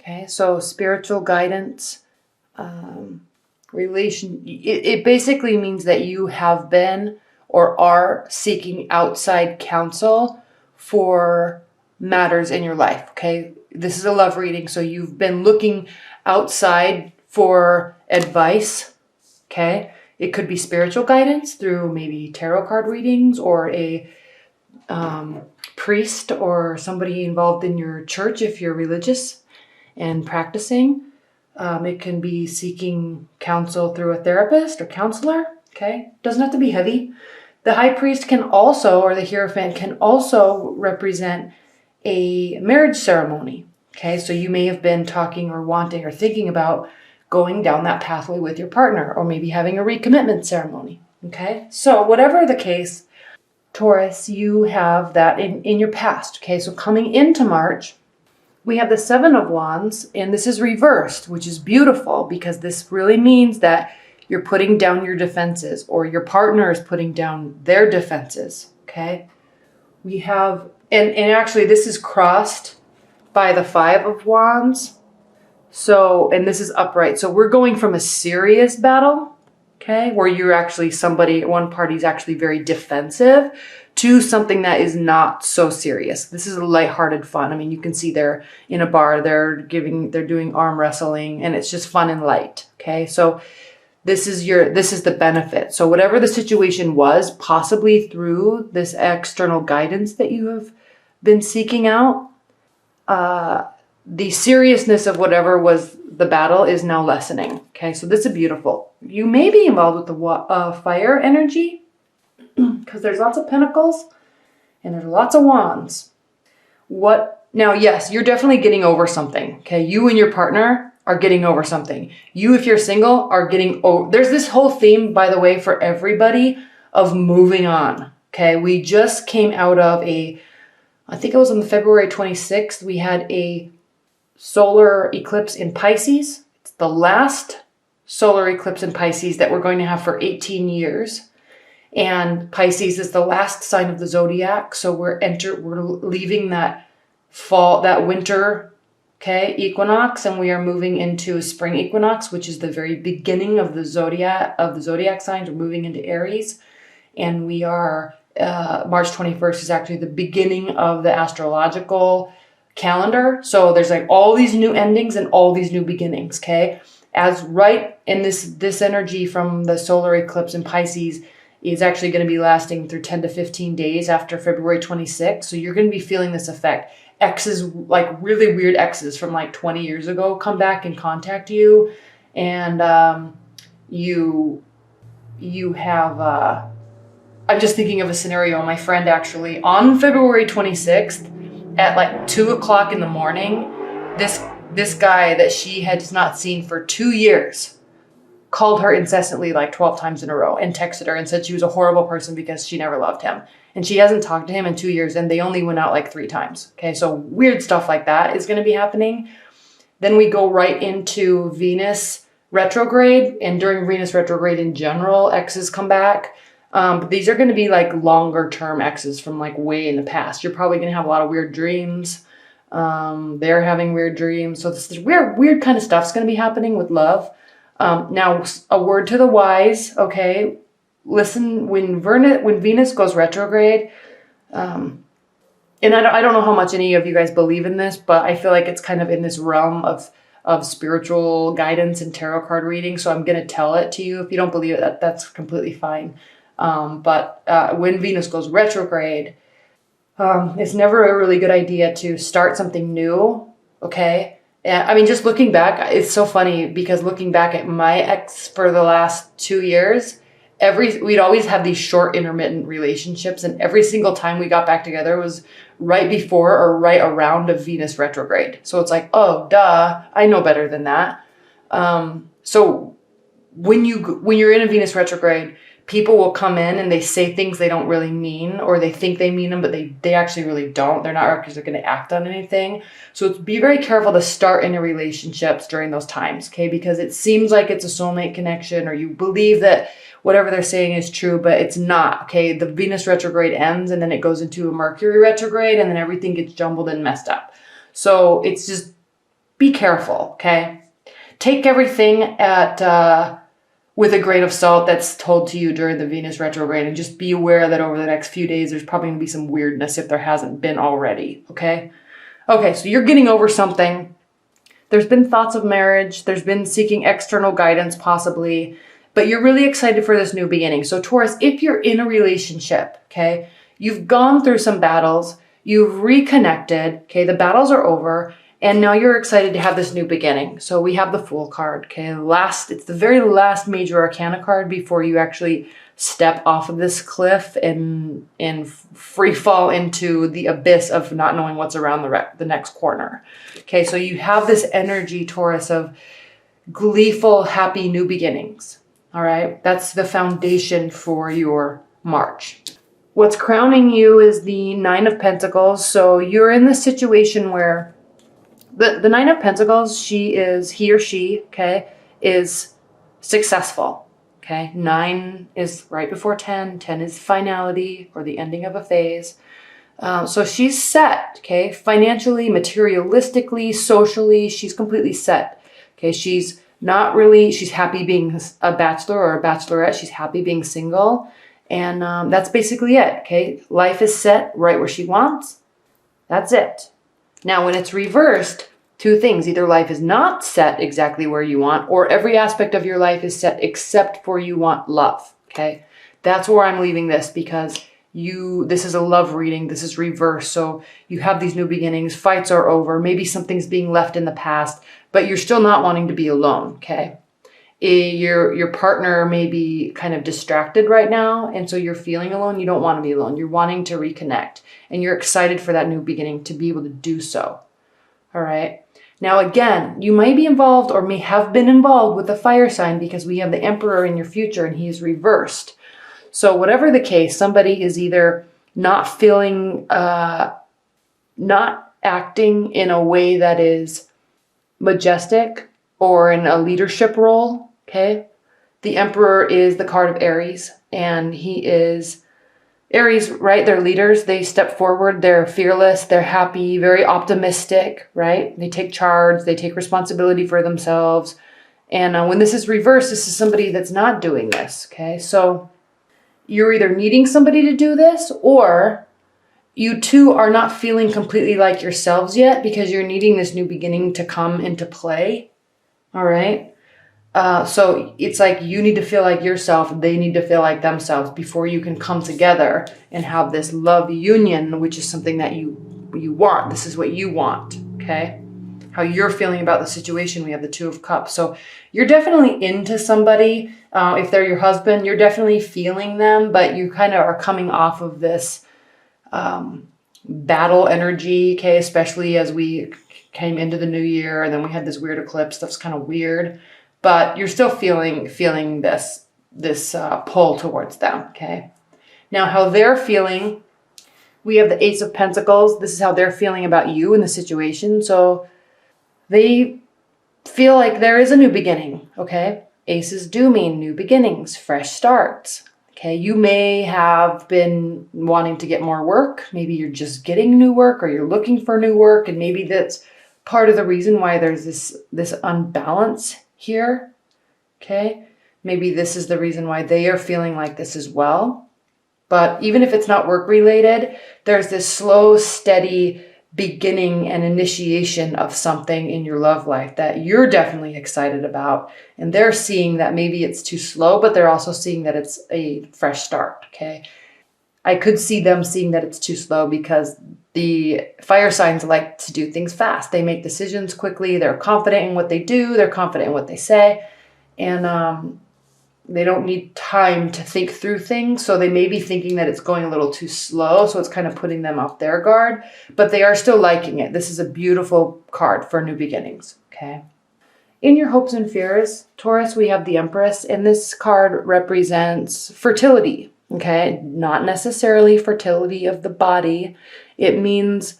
Okay, so spiritual guidance, it basically means that you have been or are seeking outside counsel for matters in your life. Okay, this is a love reading, so you've been looking outside for advice. Okay, it could be spiritual guidance through maybe tarot card readings, or a priest or somebody involved in your church if you're religious and practicing. It can be seeking counsel through a therapist or counselor. Okay, doesn't have to be heavy. The high priest can also, or the Hierophant can also represent a marriage ceremony. Okay, so you may have been talking or wanting or thinking about going down that pathway with your partner, or maybe having a recommitment ceremony. Okay, so whatever the case, Taurus, you have that in your past. Okay, so coming into March, we have the Seven of Wands, and this is reversed, which is beautiful because this really means that you're putting down your defenses, or your partner is putting down their defenses. Okay, we have, and actually this is crossed by the Five of Wands. So, and this is upright. So we're going from a serious battle, okay, where you're actually one party's actually very defensive, to something that is not so serious. This is a lighthearted fun. I mean, you can see they're in a bar, they're doing arm wrestling, and it's just fun and light. Okay, so this is the benefit. So whatever the situation was, possibly through this external guidance that you have been seeking out, the seriousness of whatever was the battle is now lessening. Okay, so this is beautiful. You may be involved with the fire energy, because there's lots of pentacles and there's lots of wands. Now, yes, you're definitely getting over something. Okay, you and your partner are getting over something. You, if you're single, are getting over. There's this whole theme, by the way, for everybody of moving on. Okay, we just came out of I think it was on February 26th, we had a solar eclipse in Pisces. It's the last solar eclipse in Pisces that we're going to have for 18 years. And Pisces is the last sign of the zodiac. So we're leaving that winter, okay, equinox, and we are moving into a spring equinox, which is the very beginning of the zodiac signs. We're moving into Aries, and we are March 21st is actually the beginning of the astrological calendar. So there's like all these new endings and all these new beginnings. Okay, as right in this energy from the solar eclipse in Pisces is actually going to be lasting through 10 to 15 days after February 26th. So you're going to be feeling this effect. Exes, like really weird exes from like 20 years ago, come back and contact you, and you have I'm just thinking of a scenario. My friend actually on February 26th at like 2 o'clock in the morning, this guy that she had not seen for 2 years called her incessantly like 12 times in a row and texted her and said she was a horrible person because she never loved him. And she hasn't talked to him in 2 years, and they only went out like 3 times. Okay, so weird stuff like that is going to be happening. Then we go right into Venus retrograde, and during Venus retrograde in general, exes come back. But these are going to be like longer term exes from like way in the past. You're probably going to have a lot of weird dreams. They're having weird dreams. So this weird kind of stuff's going to be happening with love. Now, a word to the wise, okay? Listen, when Venus goes retrograde, and I don't know how much any of you guys believe in this, but I feel like it's kind of in this realm of spiritual guidance and tarot card reading. So I'm going to tell it to you. If you don't believe it, that's completely fine. But when Venus goes retrograde, it's never a really good idea to start something new, okay? I mean, just looking back, it's so funny because looking back at my ex for the last 2 years, we'd always have these short intermittent relationships, and every single time we got back together was right before or right around a Venus retrograde. So it's like, oh, duh, I know better than that. So when you're in a Venus retrograde, people will come in and they say things they don't really mean, or they think they mean them, but they actually really don't. They're not because they're going to act on anything. So be very careful to start in relationships during those times, okay? Because it seems like it's a soulmate connection, or you believe that whatever they're saying is true, but it's not, okay? The Venus retrograde ends, and then it goes into a Mercury retrograde, and then everything gets jumbled and messed up. So it's just be careful, okay? Take everything with a grain of salt that's told to you during the Venus retrograde, and just be aware that over the next few days, there's probably going to be some weirdness if there hasn't been already, okay? Okay, so you're getting over something. There's been thoughts of marriage. There's been seeking external guidance possibly, but you're really excited for this new beginning. So Taurus, if you're in a relationship, okay, you've gone through some battles, you've reconnected, okay, the battles are over, and now you're excited to have this new beginning. So we have the Fool card, okay? It's the very last major arcana card before you actually step off of this cliff and free fall into the abyss of not knowing what's around the next corner. Okay, so you have this energy, Taurus, of gleeful, happy new beginnings. All right, that's the foundation for your March. What's crowning you is the Nine of Pentacles. So you're in this situation where the Nine of Pentacles, he or she, okay, is successful, okay? 9 is right before 10. 10 is finality or the ending of a phase. So she's set, okay? Financially, materialistically, socially, she's completely set, okay? She's happy being a bachelor or a bachelorette. She's happy being single. And that's basically it, okay? Life is set right where she wants. That's it. Now, when it's reversed, two things. Either life is not set exactly where you want, or every aspect of your life is set except for you want love, okay? That's where I'm leaving this, because this is a love reading. This is reverse. So you have these new beginnings. Fights are over. Maybe something's being left in the past, but you're still not wanting to be alone, okay? Your partner may be kind of distracted right now, and so you're feeling alone. You don't want to be alone. You're wanting to reconnect, and you're excited for that new beginning to be able to do so. All right. Now, again, you might be involved or may have been involved with a fire sign, because we have the Emperor in your future and he's reversed. So whatever the case, somebody is either not acting in a way that is majestic or in a leadership role, okay? The Emperor is the card of Aries, and Aries, right? They're leaders. They step forward. They're fearless. They're happy, very optimistic, right? They take charge. They take responsibility for themselves. And when this is reversed, this is somebody that's not doing this, okay? So you're either needing somebody to do this, or you two are not feeling completely like yourselves yet, because you're needing this new beginning to come into play, all right? So it's like you need to feel like yourself, they need to feel like themselves before you can come together and have this love union, which is something that you want. This is what you want, okay? How you're feeling about the situation. We have the Two of Cups. So you're definitely into somebody. If they're your husband, you're definitely feeling them, but you kind of are coming off of this battle energy, okay? Especially as we came into the new year, and then we had this weird eclipse. That's kind of weird. But you're still feeling this pull towards them, okay? Now, how they're feeling, we have the Ace of Pentacles. This is how they're feeling about you in the situation. So they feel like there is a new beginning, okay? Aces do mean new beginnings, fresh starts, okay? You may have been wanting to get more work. Maybe you're just getting new work, or you're looking for new work, and maybe that's part of the reason why there's this unbalance here, okay? Maybe this is the reason why they are feeling like this as well. But even if it's not work related, there's this slow, steady beginning and initiation of something in your love life that you're definitely excited about. And they're seeing that maybe it's too slow, but they're also seeing that it's a fresh start, okay? I could see them seeing that it's too slow because the fire signs like to do things fast. They make decisions quickly. They're confident in what they do. They're confident in what they say. And they don't need time to think through things. So they may be thinking that it's going a little too slow. So it's kind of putting them off their guard. But they are still liking it. This is a beautiful card for new beginnings. Okay. In your hopes and fears, Taurus, we have the Empress. And this card represents fertility. Okay. Not necessarily fertility of the body. It means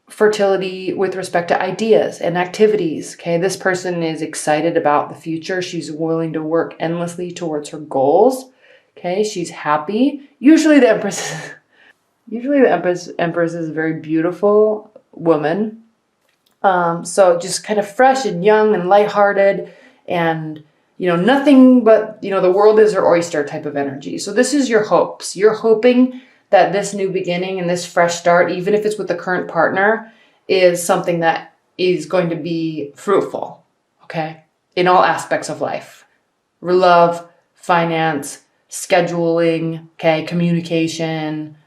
fertility with respect to ideas and activities. Okay, this person is excited about the future. She's willing to work endlessly towards her goals. Okay, she's happy. Usually the Empress is a very beautiful woman. So just kind of fresh and young and lighthearted and, nothing but, the world is your oyster type of energy. So this is your hopes. You're hoping that this new beginning and this fresh start, even if it's with the current partner, is something that is going to be fruitful, okay? In all aspects of life. Love, finance, scheduling, okay, communication,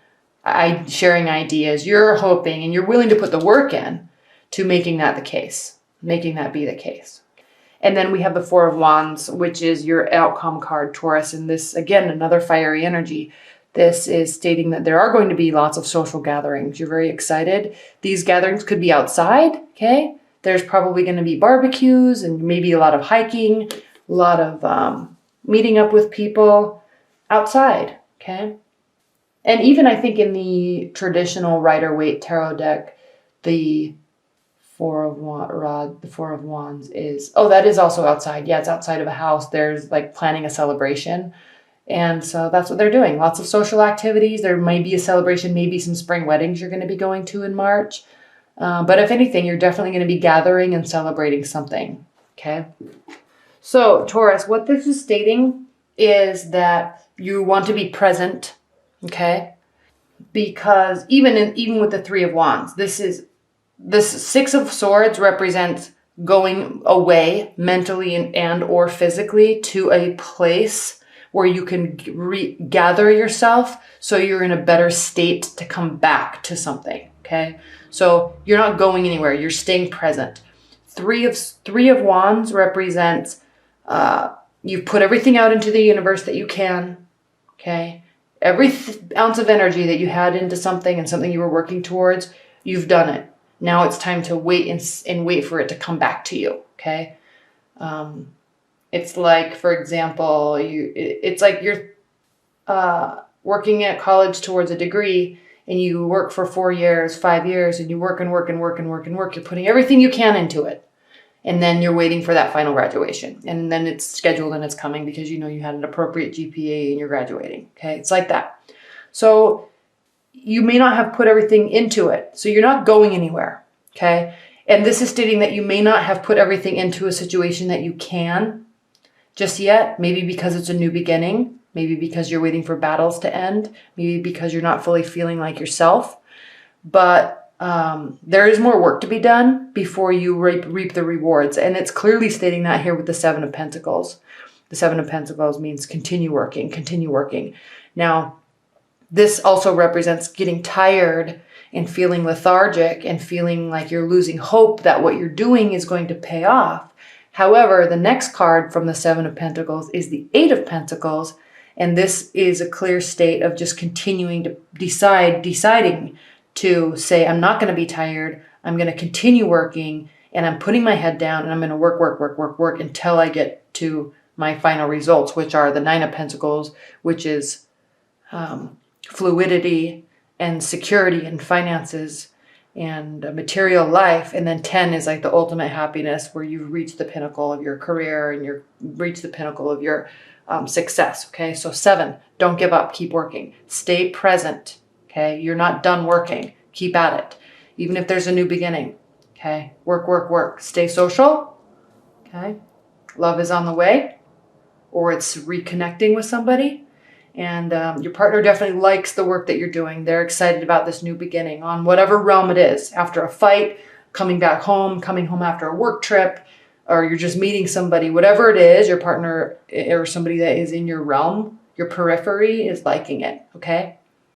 sharing ideas. You're hoping and you're willing to put the work in to making that the case, making that be the case. And then we have the Four of Wands, which is your outcome card, Taurus. And this, again, another fiery energy. This is stating that there are going to be lots of social gatherings. You're very excited. These gatherings could be outside, okay? There's probably going to be barbecues and maybe a lot of hiking, a lot of meeting up with people outside, okay? And even I think in the traditional Rider-Waite tarot deck, the Four of Wands is, that is also outside. Yeah, it's outside of a house. There's like planning a celebration. And so that's what they're doing. Lots of social activities. There may be a celebration, maybe some spring weddings you're going to be going to in March. But if anything, you're definitely going to be gathering and celebrating something. Okay. So Taurus, what this is stating is that you want to be present. Okay. Because even with the Three of Wands, this Six of Swords represents going away mentally and or physically to a place where you can gather yourself so you're in a better state to come back to something, okay? So you're not going anywhere. You're staying present. Three of Wands represents you've put everything out into the universe that you can, okay? Every ounce of energy that you had into something and something you were working towards, you've done it. Now it's time to wait and wait for it to come back to you, okay? It's like, for example, it's like you're working at college towards a degree and you work for 4 years, 5 years, and you work and work and work and work and work. You're putting everything you can into it. And then you're waiting for that final graduation. And then it's scheduled and it's coming because you had an appropriate GPA and you're graduating, okay? It's like that. So you may not have put everything into it. So you're not going anywhere, okay? And this is stating that you may not have put everything into a situation that you can just yet. Maybe because it's a new beginning. Maybe because you're waiting for battles to end. Maybe because you're not fully feeling like yourself. But there is more work to be done before you reap the rewards. And it's clearly stating that here with the Seven of Pentacles. The Seven of Pentacles means continue working, continue working. Now, this also represents getting tired and feeling lethargic and feeling like you're losing hope that what you're doing is going to pay off. However, the next card from the Seven of Pentacles is the Eight of Pentacles. And this is a clear state of just continuing to deciding to say, I'm not going to be tired. I'm going to continue working and I'm putting my head down and I'm going to work until I get to my final results, which are the Nine of Pentacles, which is fluidity and security and finances and material life. And then 10 is like the ultimate happiness where you've reached the pinnacle of your career and you've reached the pinnacle of your success. Okay. So 7, don't give up. Keep working. Stay present. Okay. You're not done working. Keep at it. Even if there's a new beginning. Okay. Work. Stay social. Okay. Love is on the way, or it's reconnecting with somebody. And your partner definitely likes the work that you're doing. They're excited about this new beginning on whatever realm it is. After a fight, coming home after a work trip, or you're just meeting somebody, whatever it is, your partner or somebody that is in your realm, your periphery is liking it, okay?